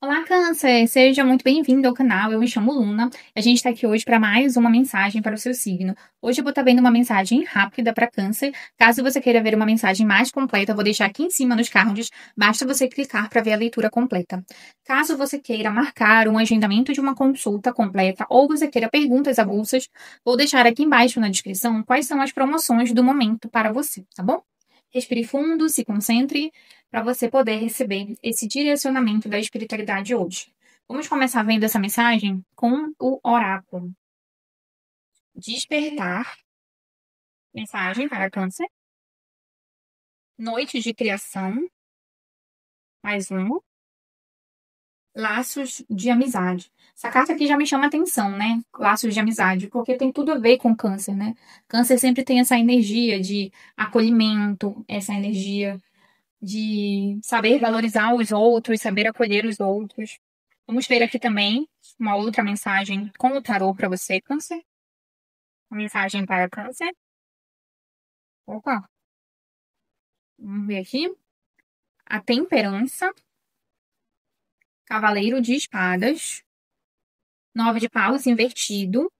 Olá, Câncer! Seja muito bem-vindo ao canal. Eu me chamo Luna. A gente está aqui hoje para mais uma mensagem para o seu signo. Hoje eu vou estar vendo uma mensagem rápida para Câncer. Caso você queira ver uma mensagem mais completa, eu vou deixar aqui em cima nos cards. Basta você clicar para ver a leitura completa. Caso você queira marcar um agendamento de uma consulta completa ou você queira perguntas avulsas, vou deixar aqui embaixo na descrição quais são as promoções do momento para você, tá bom? Respire fundo, se concentre para você poder receber esse direcionamento da espiritualidade hoje. Vamos começar vendo essa mensagem com o oráculo. Despertar. Mensagem para Câncer. Noite de criação. Mais um. Laços de amizade. Essa carta aqui já me chama atenção, né? Laços de amizade, porque tem tudo a ver com Câncer, né? Câncer sempre tem essa energia de acolhimento, essa energia de saber valorizar os outros, saber acolher os outros. Vamos ver aqui também uma outra mensagem com o tarô para você, Câncer. Uma mensagem para Câncer. Opa, vamos ver aqui. A temperança. Cavaleiro de espadas. 9 de paus invertido.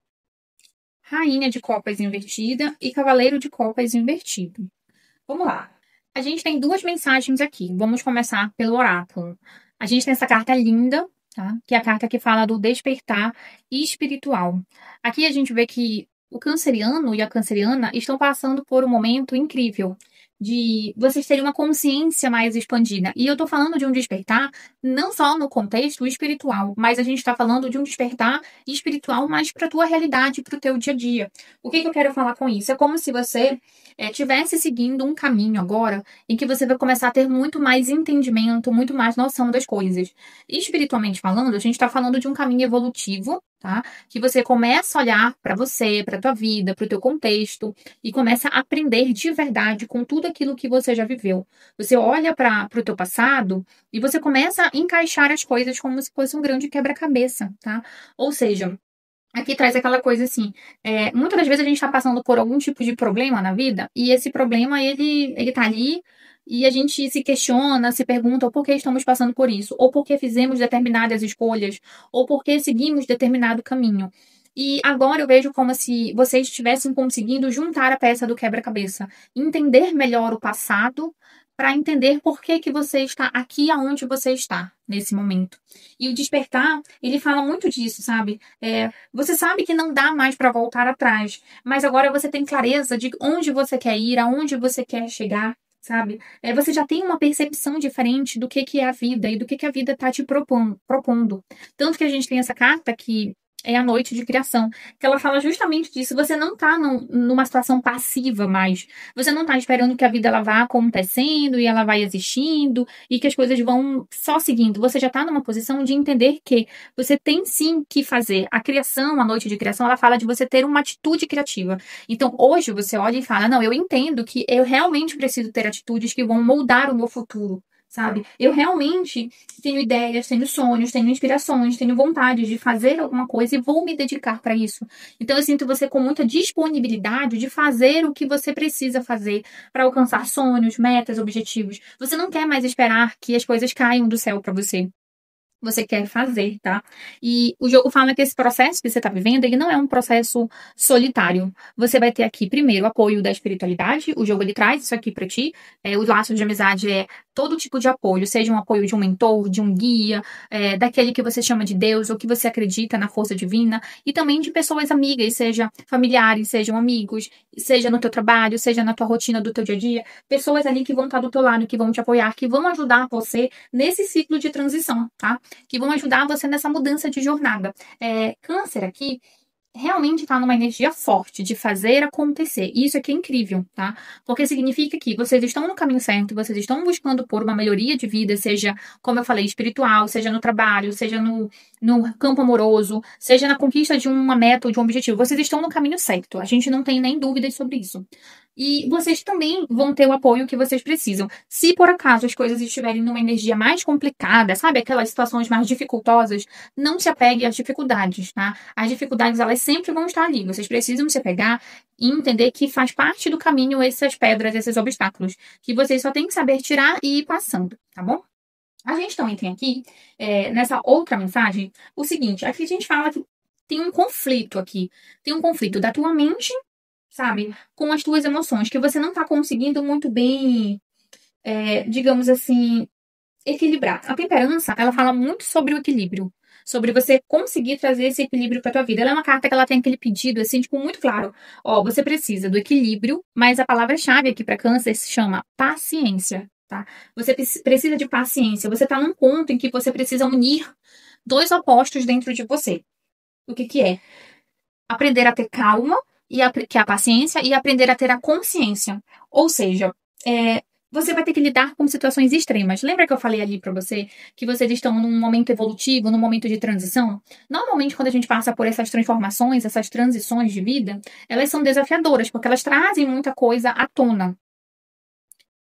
Rainha de copas invertida e cavaleiro de copas invertido. Vamos lá. A gente tem duas mensagens aqui. Vamos começar pelo oráculo. A gente tem essa carta linda, tá? Que é a carta que fala do despertar espiritual. Aqui a gente vê que o canceriano e a canceriana estão passando por um momento incrível de vocês terem uma consciência mais expandida. E eu tô falando de um despertar não só no contexto espiritual, mas a gente tá falando de um despertar espiritual mais para tua realidade, para o teu dia a dia. O que eu quero falar com isso? É como se você tivesse seguindo um caminho agora em que você vai começar a ter muito mais entendimento, muito mais noção das coisas. Espiritualmente falando, a gente está falando de um caminho evolutivo, tá? Que você começa a olhar para você, para tua vida, para o teu contexto e começa a aprender de verdade com tudo aquilo que você já viveu. Você olha para o teu passado e você começa a encaixar as coisas como se fosse um grande quebra-cabeça, tá? Ou seja, aqui traz aquela coisa assim, muitas das vezes a gente está passando por algum tipo de problema na vida, e esse problema, ele tá ali, e a gente se questiona, se pergunta o porquê estamos passando por isso, ou por que fizemos determinadas escolhas, ou por que seguimos determinado caminho. E agora eu vejo como se vocês estivessem conseguindo juntar a peça do quebra-cabeça, entender melhor o passado, para entender por que que você está aqui aonde você está nesse momento. E o despertar, ele fala muito disso, sabe? Você sabe que não dá mais para voltar atrás, mas agora você tem clareza de onde você quer ir, aonde você quer chegar, sabe? Você já tem uma percepção diferente do que é a vida e do que a vida está te propondo. Tanto que a gente tem essa carta que é a noite de criação, que ela fala justamente disso. Você não está numa situação passiva mais. Você não está esperando que a vida ela vá acontecendo e ela vai existindo e que as coisas vão só seguindo. Você já está numa posição de entender que você tem sim que fazer. A criação, a noite de criação, ela fala de você ter uma atitude criativa. Então, hoje você olha e fala: não, eu entendo que eu realmente preciso ter atitudes que vão moldar o meu futuro. Sabe? Eu realmente tenho ideias, tenho sonhos, tenho inspirações, tenho vontade de fazer alguma coisa e vou me dedicar para isso. Então, eu sinto você com muita disponibilidade de fazer o que você precisa fazer para alcançar sonhos, metas, objetivos. Você não quer mais esperar que as coisas caiam do céu para você. Você quer fazer, tá? E o jogo fala que esse processo que você está vivendo, ele não é um processo solitário. Você vai ter aqui, primeiro, o apoio da espiritualidade. O jogo, ele traz isso aqui para ti. O laço de amizade é todo tipo de apoio, seja um apoio de um mentor, de um guia, daquele que você chama de Deus, ou que você acredita na força divina, e também de pessoas amigas, seja familiares, sejam amigos, seja no teu trabalho, seja na tua rotina do teu dia a dia. Pessoas ali que vão estar do teu lado, que vão te apoiar, que vão ajudar você nesse ciclo de transição, tá? Que vão ajudar você nessa mudança de jornada. Câncer aqui realmente está numa energia forte de fazer acontecer. E isso aqui é incrível, tá? Porque significa que vocês estão no caminho certo, vocês estão buscando por uma melhoria de vida, seja, como eu falei, espiritual, seja no trabalho, seja no campo amoroso, seja na conquista de uma meta ou de um objetivo. Vocês estão no caminho certo. A gente não tem nem dúvidas sobre isso. E vocês também vão ter o apoio que vocês precisam. Se por acaso as coisas estiverem numa energia mais complicada, sabe? Aquelas situações mais dificultosas, não se apegue às dificuldades, tá? As dificuldades, elas sempre vão estar ali. Vocês precisam se apegar e entender que faz parte do caminho essas pedras, esses obstáculos. Que vocês só têm que saber tirar e ir passando, tá bom? A gente também tem aqui, nessa outra mensagem, o seguinte: aqui a gente fala que tem um conflito aqui. Tem um conflito da tua mente, sabe, com as tuas emoções, que você não tá conseguindo muito bem, digamos assim, equilibrar. A temperança, ela fala muito sobre o equilíbrio, sobre você conseguir trazer esse equilíbrio para tua vida. Ela é uma carta que ela tem aquele pedido assim, tipo, muito claro. Ó, você precisa do equilíbrio, mas a palavra-chave aqui para Câncer se chama paciência, tá? Você precisa de paciência. Você tá num ponto em que você precisa unir dois opostos dentro de você. O que que é? Aprender a ter calma, que é a paciência, e aprender a ter a consciência. Ou seja, você vai ter que lidar com situações extremas. Lembra que eu falei ali para você que vocês estão num momento evolutivo, num momento de transição? Normalmente, quando a gente passa por essas transformações, essas transições de vida, elas são desafiadoras, porque elas trazem muita coisa à tona.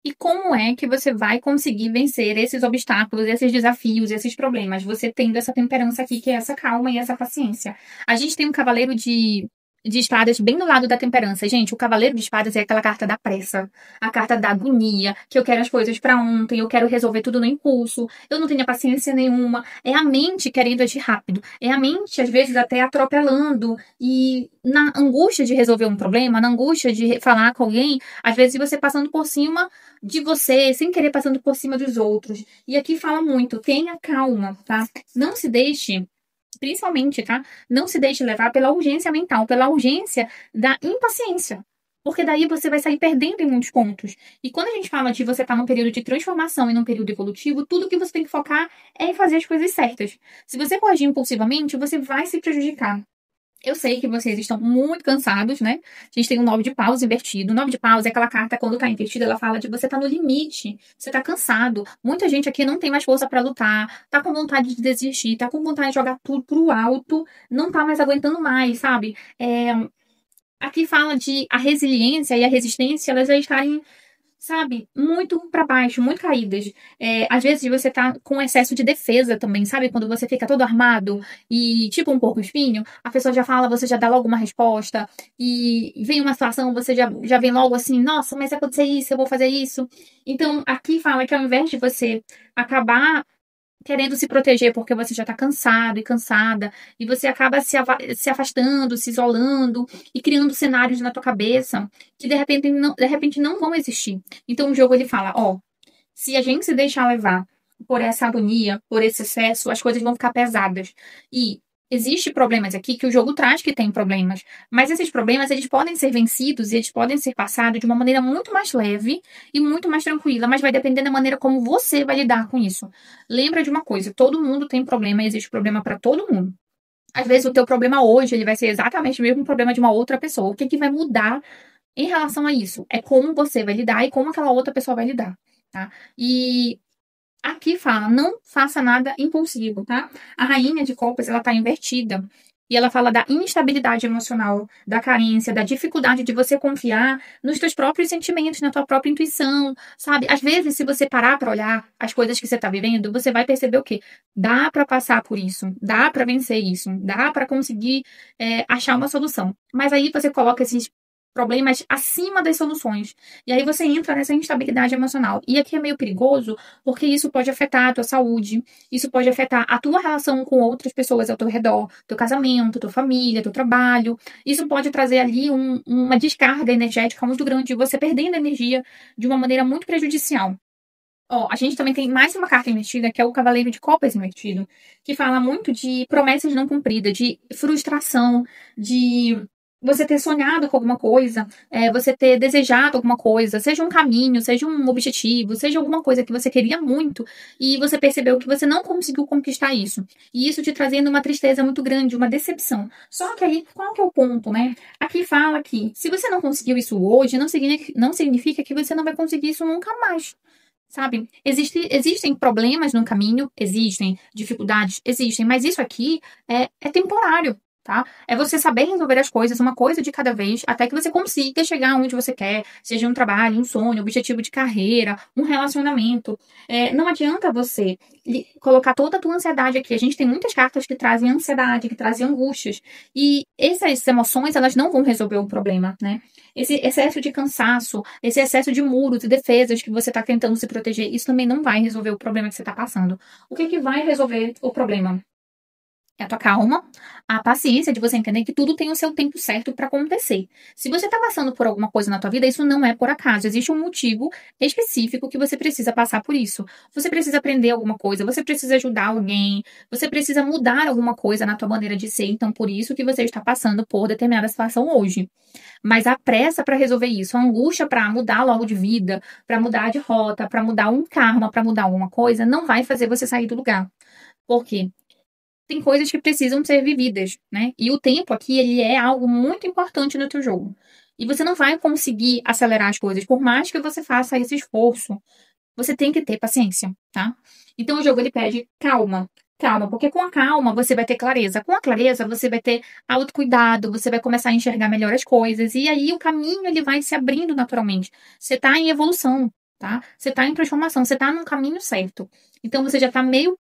E como é que você vai conseguir vencer esses obstáculos, esses desafios, esses problemas? Você tendo essa temperança aqui, que é essa calma e essa paciência. A gente tem um cavaleiro de espadas bem do lado da temperança. Gente, o cavaleiro de espadas é aquela carta da pressa, a carta da agonia, que eu quero as coisas pra ontem, eu quero resolver tudo no impulso, eu não tenho paciência nenhuma. É a mente querendo agir rápido. É a mente, às vezes, até atropelando e na angústia de resolver um problema, na angústia de falar com alguém, às vezes você passando por cima de você, sem querer passando por cima dos outros. E aqui fala muito, tenha calma, tá? Não se deixe, principalmente, tá? Não se deixe levar pela urgência mental, pela urgência da impaciência. Porque daí você vai sair perdendo em muitos pontos. E quando a gente fala de você estar num período de transformação e num período evolutivo, tudo que você tem que focar é em fazer as coisas certas. Se você for agir impulsivamente, você vai se prejudicar. Eu sei que vocês estão muito cansados, né? A gente tem um 9 de paus invertido. O 9 de paus é aquela carta, quando tá invertida, ela fala de você tá no limite, você tá cansado. Muita gente aqui não tem mais força pra lutar, tá com vontade de desistir, tá com vontade de jogar tudo pro alto, não tá mais aguentando mais, sabe? Aqui fala de a resiliência e a resistência, elas já estarem, sabe, muito para baixo, muito caídas. Às vezes você tá com excesso de defesa também, sabe? Quando você fica todo armado e tipo um porco-espinho, a pessoa já fala, você já dá logo uma resposta, e vem uma situação, você já vem logo assim, nossa, mas se acontecer isso, eu vou fazer isso. Então, aqui fala que ao invés de você acabar querendo se proteger porque você já está cansado e cansada, e você acaba se afastando, se isolando e criando cenários na tua cabeça que de repente não vão existir. Então o jogo ele fala, ó, se a gente se deixar levar por essa agonia, por esse excesso, as coisas vão ficar pesadas. E existem problemas aqui que o jogo traz que tem problemas, mas esses problemas eles podem ser vencidos e eles podem ser passados de uma maneira muito mais leve e muito mais tranquila, mas vai depender da maneira como você vai lidar com isso. Lembra de uma coisa, todo mundo tem problema, existe problema para todo mundo. Às vezes o teu problema hoje ele vai ser exatamente o mesmo problema de uma outra pessoa. O que que vai mudar em relação a isso? É como você vai lidar e como aquela outra pessoa vai lidar, tá? E aqui fala, não faça nada impulsivo, tá? A rainha de copas, ela tá invertida. E ela fala da instabilidade emocional, da carência, da dificuldade de você confiar nos teus próprios sentimentos, na tua própria intuição, sabe? Às vezes, se você parar para olhar as coisas que você tá vivendo, você vai perceber o quê? Dá para passar por isso, dá para vencer isso, dá para conseguir achar uma solução. Mas aí você coloca esses problemas acima das soluções. E aí você entra nessa instabilidade emocional. E aqui é meio perigoso, porque isso pode afetar a tua saúde, isso pode afetar a tua relação com outras pessoas ao teu redor, teu casamento, tua família, teu trabalho. Isso pode trazer ali uma descarga energética muito grande, você perdendo energia de uma maneira muito prejudicial. Ó, a gente também tem mais uma carta invertida, que é o Cavaleiro de Copas invertido, que fala muito de promessas não cumpridas, de frustração, de você ter sonhado com alguma coisa, você ter desejado alguma coisa, seja um caminho, seja um objetivo, seja alguma coisa que você queria muito, e você percebeu que você não conseguiu conquistar isso. E isso te trazendo uma tristeza muito grande, uma decepção. Só que aí, qual que é o ponto, né? Aqui fala que se você não conseguiu isso hoje, não significa que você não vai conseguir isso nunca mais. Sabe? Existem problemas no caminho, existem dificuldades, existem, mas isso aqui é temporário. tá? É você saber resolver as coisas, uma coisa de cada vez, até que você consiga chegar onde você quer, seja um trabalho, um sonho, um objetivo de carreira, um relacionamento. Não adianta você colocar toda a tua ansiedade aqui. A gente tem muitas cartas que trazem ansiedade, que trazem angústias. E essas emoções, elas não vão resolver o problema, né? Esse excesso de cansaço, esse excesso de muros e defesas que você está tentando se proteger, isso também não vai resolver o problema que você está passando. O que vai resolver o problema? É a tua calma, a paciência de você entender que tudo tem o seu tempo certo para acontecer. Se você está passando por alguma coisa na tua vida, isso não é por acaso. Existe um motivo específico que você precisa passar por isso. Você precisa aprender alguma coisa, você precisa ajudar alguém, você precisa mudar alguma coisa na tua maneira de ser. Então, por isso que você está passando por determinada situação hoje. Mas a pressa para resolver isso, a angústia para mudar logo de vida, para mudar de rota, para mudar um karma, para mudar alguma coisa, não vai fazer você sair do lugar. Por quê? Tem coisas que precisam ser vividas, né? E o tempo aqui, ele é algo muito importante no teu jogo. E você não vai conseguir acelerar as coisas, por mais que você faça esse esforço. Você tem que ter paciência, tá? Então o jogo ele pede calma. Calma, porque com a calma você vai ter clareza. Com a clareza você vai ter autocuidado, você vai começar a enxergar melhor as coisas. E aí o caminho ele vai se abrindo naturalmente. Você tá em evolução, tá? Você tá em transformação, você tá no caminho certo. Então você já tá meio,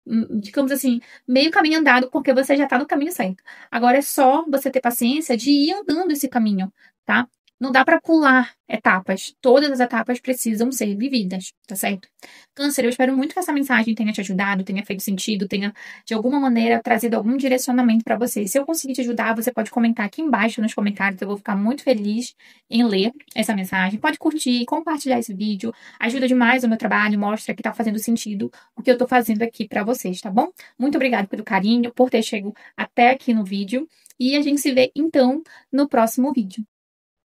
digamos assim, meio caminho andado, porque você já tá no caminho certo. Agora é só você ter paciência de ir andando esse caminho, tá? Não dá para pular etapas. Todas as etapas precisam ser vividas, tá certo? Câncer, eu espero muito que essa mensagem tenha te ajudado, tenha feito sentido, tenha de alguma maneira trazido algum direcionamento para você. Se eu conseguir te ajudar, você pode comentar aqui embaixo nos comentários. Eu vou ficar muito feliz em ler essa mensagem. Pode curtir, compartilhar esse vídeo. Ajuda demais o meu trabalho, mostra que tá fazendo sentido o que eu tô fazendo aqui para vocês, tá bom? Muito obrigada pelo carinho, por ter chegado até aqui no vídeo. E a gente se vê então no próximo vídeo.